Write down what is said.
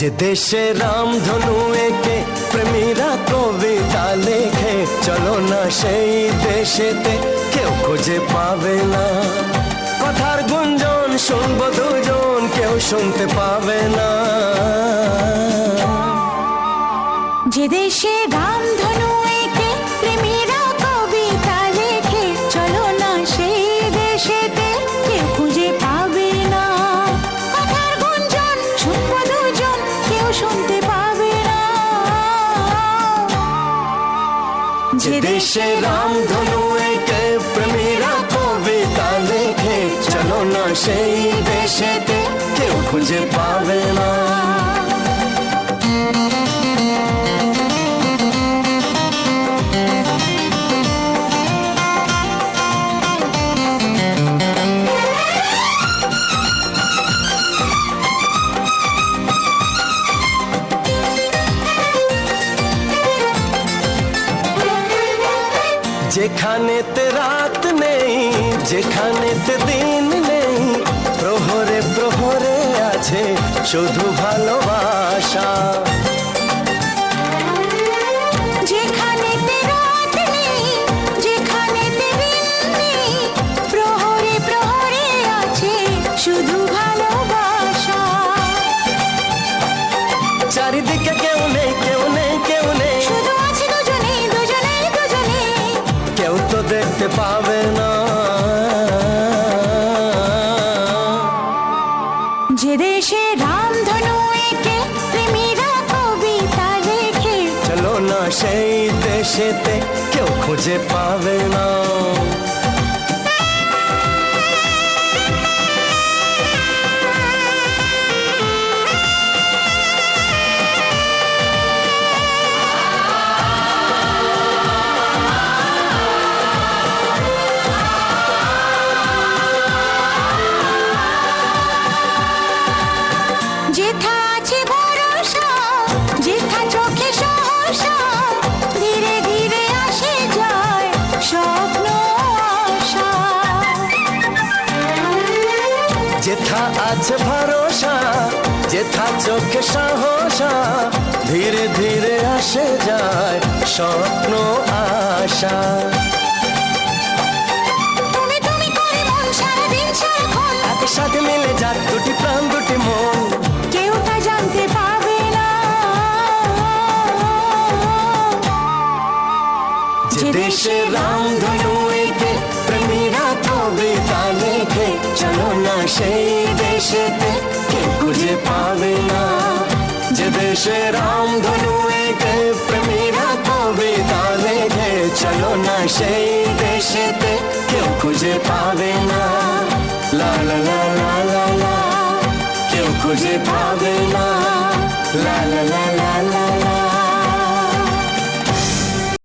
যে দেশে রামধনু এঁকে প্রেমীরা কবিতা লেখে, চলো না সেই দেশেতে, কেউ খুঁজে পাবে না। কথার গুঞ্জন শুনবো দুজন, কেউ শুনতে পাবে না। যে দেশে রামধনু এঁকে প্রেমীরা কবিতা লেখে, চলো না সেই দেশেতে, কেউ খুঁজে পাবে না। কথার গুঞ্জন শুনবো দুজন, কেউ শুনতে পাবে না। যে দেশে রামধনু এঁকে প্রেমীরা কবিতা লেখে, চলো না সেই দেশেতে, কেউ খুঁজে পাবে না। যেখানেতে রাত নেই, যেখানেতে দিন নেই, প্রহরে প্রহরে আছে শুধু ভালোবাসা। যেখানেতে রাত নেই, যেখানেতে দিন নেই, প্রহরে প্রহরে আছে শুধু ভালোবাসা। চারিদিকে কেউ নেই, কেউ নেই, কেউ নেই, শুধু আছে দুজনে, দুজনে, দুজনে, কেউ তো দেখতে পাবে না। যে দেশে রামধনু এঁকে প্রেমীরা কবিতা লেখে, চলো না সেই দেশেতে, কেউ খুঁজে পাবে না। যেথা আছে ভরসা, যেথা চোখে সহসা, ধীরে ধীরে আসে যায় স্বপ্ন আশা। যেথা আছে ভরসা, যেথা চোখে সাহসা, ধীরে ধীরে আসে যায় স্বপ্ন আশা। তুমি তুমি করে মন সারাদিন সারাক্ষণ, এত সাথে মিলে যাক দুটি প্রাণ দুটি মন, কেউ তা জানতে পারবে না। যে দেশে রামধনু এঁকে প্রেমীরা কবিতা লেখে, চলো না সেই দেশেতে, কেউ খুঁজে পাবে না। যে দেশে রামধনু এঁকে প্রেমীরা কবিতা লেখে, চলো না সেই দেশেতে, কেউ খুঁজে পাবে না। লা লা লা লা লা লা, কেউ খুঁজে পাবে না। লা লা লা